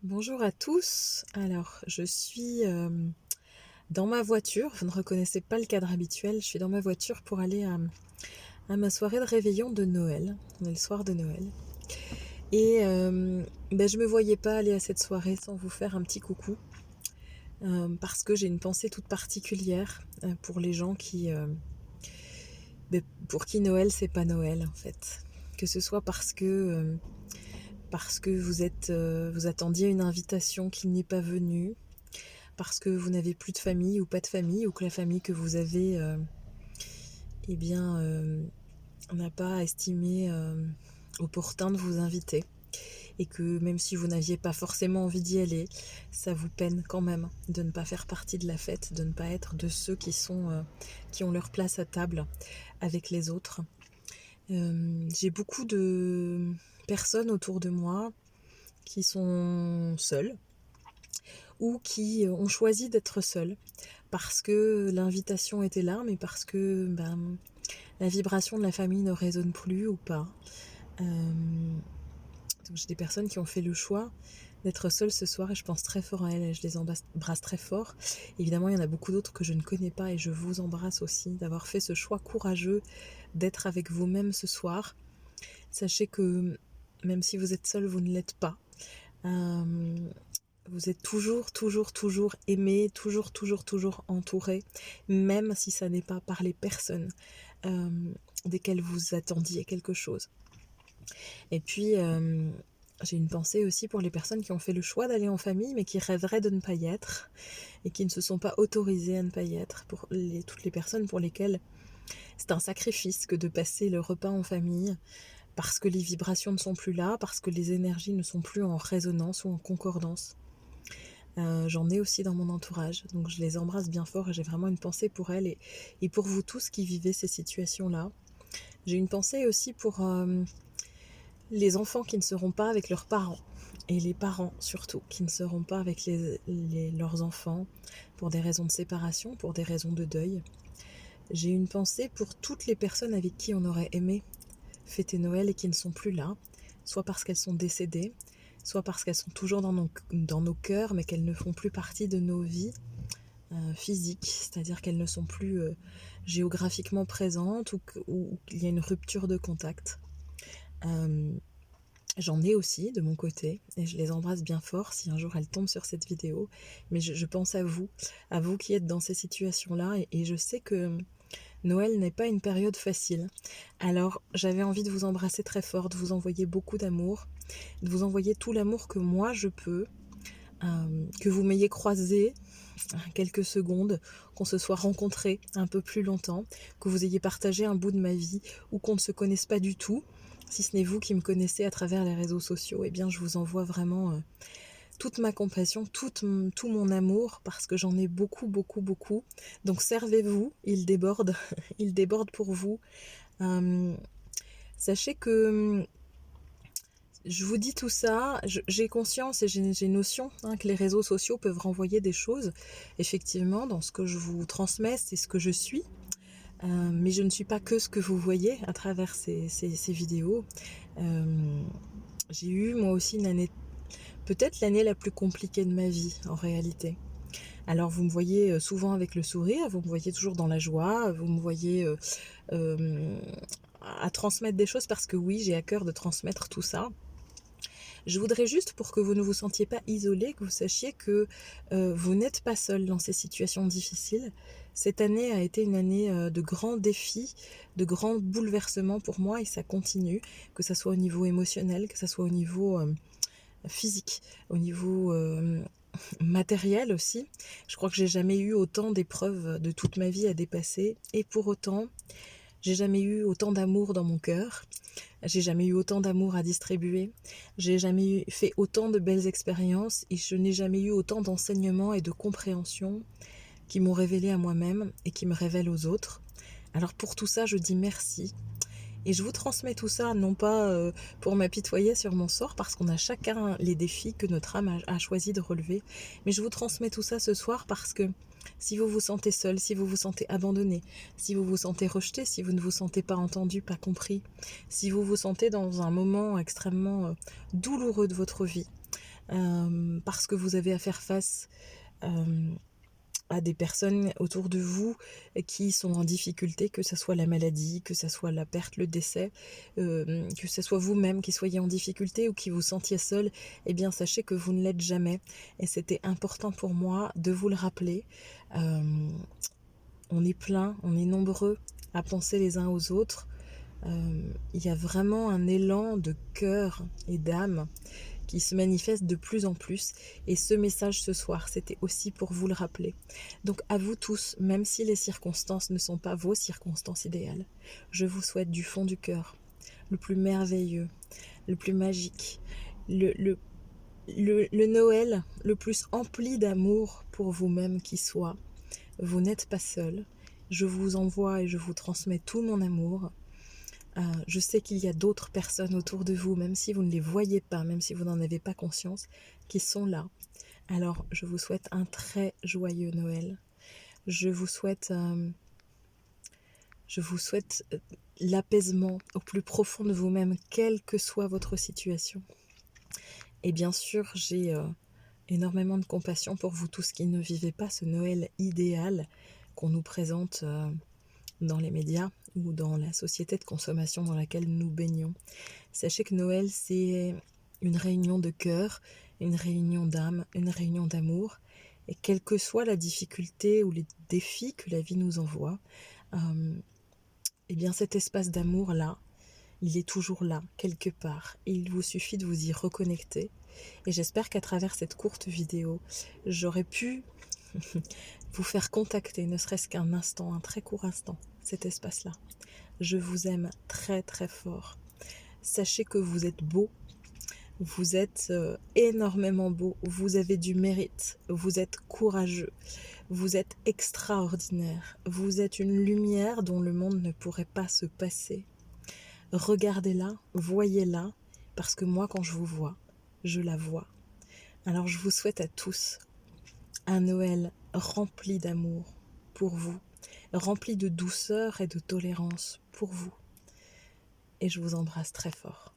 Bonjour à tous. Alors, je suis dans ma voiture. Vous ne reconnaissez pas le cadre habituel. Je suis dans ma voiture pour aller à ma soirée de réveillon de Noël. On est le soir de Noël. Et je me voyais pas aller à cette soirée sans vous faire un petit coucou. Parce que j'ai une pensée toute particulière pour les gens pour qui Noël, c'est pas Noël en fait. Que ce soit parce que vous attendiez une invitation qui n'est pas venue, parce que vous n'avez plus de famille ou pas de famille, ou que la famille que vous avez n'a pas estimé opportun de vous inviter, et que même si vous n'aviez pas forcément envie d'y aller, ça vous peine quand même de ne pas faire partie de la fête, de ne pas être de ceux qui ont leur place à table avec les autres. J'ai beaucoup de personnes autour de moi qui sont seules ou qui ont choisi d'être seules parce que l'invitation était là, mais parce que la vibration de la famille ne résonne plus ou pas. Donc j'ai des personnes qui ont fait le choix d'être seules ce soir et je pense très fort à elles et je les embrasse très fort. Évidemment, il y en a beaucoup d'autres que je ne connais pas et je vous embrasse aussi d'avoir fait ce choix courageux d'être avec vous-même ce soir. Sachez que même si vous êtes seul, vous ne l'êtes pas. Vous êtes toujours aimé, toujours entouré, même si ça n'est pas par les personnes desquelles vous attendiez quelque chose. Et puis, j'ai une pensée aussi pour les personnes qui ont fait le choix d'aller en famille, mais qui rêveraient de ne pas y être, et qui ne se sont pas autorisées à ne pas y être, pour toutes les personnes pour lesquelles c'est un sacrifice que de passer le repas en famille, parce que les vibrations ne sont plus là, parce que les énergies ne sont plus en résonance ou en concordance. J'en ai aussi dans mon entourage, donc je les embrasse bien fort et j'ai vraiment une pensée pour elles et pour vous tous qui vivez ces situations-là. J'ai une pensée aussi pour les enfants qui ne seront pas avec leurs parents, et les parents surtout qui ne seront pas avec leurs enfants pour des raisons de séparation, pour des raisons de deuil. J'ai une pensée pour toutes les personnes avec qui on aurait aimé fêter Noël et qui ne sont plus là, soit parce qu'elles sont décédées, soit parce qu'elles sont toujours dans nos cœurs, mais qu'elles ne font plus partie de nos vies physiques, c'est-à-dire qu'elles ne sont plus géographiquement présentes ou qu'il y a une rupture de contact. J'en ai aussi de mon côté, et je les embrasse bien fort si un jour elles tombent sur cette vidéo, mais je pense à vous qui êtes dans ces situations-là, et je sais que Noël n'est pas une période facile. Alors j'avais envie de vous embrasser très fort, de vous envoyer beaucoup d'amour, de vous envoyer tout l'amour que moi je peux, que vous m'ayez croisé quelques secondes, qu'on se soit rencontrés un peu plus longtemps, que vous ayez partagé un bout de ma vie, ou qu'on ne se connaisse pas du tout. Si ce n'est vous qui me connaissez à travers les réseaux sociaux, eh bien je vous envoie vraiment toute ma compassion, tout mon amour, parce que j'en ai beaucoup. Donc servez-vous, il déborde, il déborde pour vous. Sachez que je vous dis tout ça, j'ai conscience et j'ai notion que les réseaux sociaux peuvent renvoyer des choses. Effectivement, dans ce que je vous transmets, c'est ce que je suis. Mais je ne suis pas que ce que vous voyez à travers ces vidéos. J'ai eu moi aussi une année, peut-être l'année la plus compliquée de ma vie en réalité. Alors vous me voyez souvent avec le sourire, vous me voyez toujours dans la joie, vous me voyez à transmettre des choses parce que oui, j'ai à cœur de transmettre tout ça. Je voudrais juste, pour que vous ne vous sentiez pas isolé, que vous sachiez que vous n'êtes pas seul dans ces situations difficiles. Cette année a été une année de grands défis, de grands bouleversements pour moi, et ça continue, que ça soit au niveau émotionnel, que ça soit au niveau physique, au niveau matériel aussi. Je crois que j'ai jamais eu autant d'épreuves de toute ma vie à dépasser, et pour autant, j'ai jamais eu autant d'amour dans mon cœur. J'ai jamais eu autant d'amour à distribuer, j'ai jamais fait autant de belles expériences et je n'ai jamais eu autant d'enseignements et de compréhension qui m'ont révélé à moi-même et qui me révèlent aux autres. Alors pour tout ça, je dis merci. Et je vous transmets tout ça, non pas pour m'apitoyer sur mon sort, parce qu'on a chacun les défis que notre âme a choisi de relever, mais je vous transmets tout ça ce soir parce que si vous vous sentez seul, si vous vous sentez abandonné, si vous vous sentez rejeté, si vous ne vous sentez pas entendu, pas compris, si vous vous sentez dans un moment extrêmement douloureux de votre vie, parce que vous avez à faire face à des personnes autour de vous qui sont en difficulté, que ce soit la maladie, que ce soit la perte, le décès, que ce soit vous-même qui soyez en difficulté ou qui vous sentiez seul, eh bien sachez que vous ne l'êtes jamais. Et c'était important pour moi de vous le rappeler. On est plein, on est nombreux à penser les uns aux autres. Il y a vraiment un élan de cœur et d'âme qui se manifeste de plus en plus. Et ce message ce soir, c'était aussi pour vous le rappeler. Donc à vous tous, même si les circonstances ne sont pas vos circonstances idéales, je vous souhaite du fond du cœur le plus merveilleux, le plus magique, le Noël le plus empli d'amour pour vous-même qui soit. Vous n'êtes pas seul. Je vous envoie et je vous transmets tout mon amour. Je sais qu'il y a d'autres personnes autour de vous, même si vous ne les voyez pas, même si vous n'en avez pas conscience, qui sont là. Alors, je vous souhaite un très joyeux Noël. Je vous souhaite l'apaisement au plus profond de vous-même, quelle que soit votre situation. Et bien sûr, j'ai énormément de compassion pour vous tous qui ne vivez pas ce Noël idéal qu'on nous présente dans les médias ou dans la société de consommation dans laquelle nous baignons. Sachez que Noël, c'est une réunion de cœur, une réunion d'âme, une réunion d'amour. Et quelle que soit la difficulté ou les défis que la vie nous envoie, eh bien cet espace d'amour-là, il est toujours là, quelque part. Et il vous suffit de vous y reconnecter. Et j'espère qu'à travers cette courte vidéo, j'aurais pu vous faire contacter, ne serait-ce qu'un instant, un très court instant, cet espace-là. Je vous aime très très fort. Sachez que vous êtes beau, vous êtes énormément beau, vous avez du mérite, vous êtes courageux, vous êtes extraordinaire, vous êtes une lumière dont le monde ne pourrait pas se passer. Regardez-la, voyez-la, parce que moi quand je vous vois, je la vois. Alors je vous souhaite à tous un Noël rempli d'amour pour vous, rempli de douceur et de tolérance pour vous. Et je vous embrasse très fort.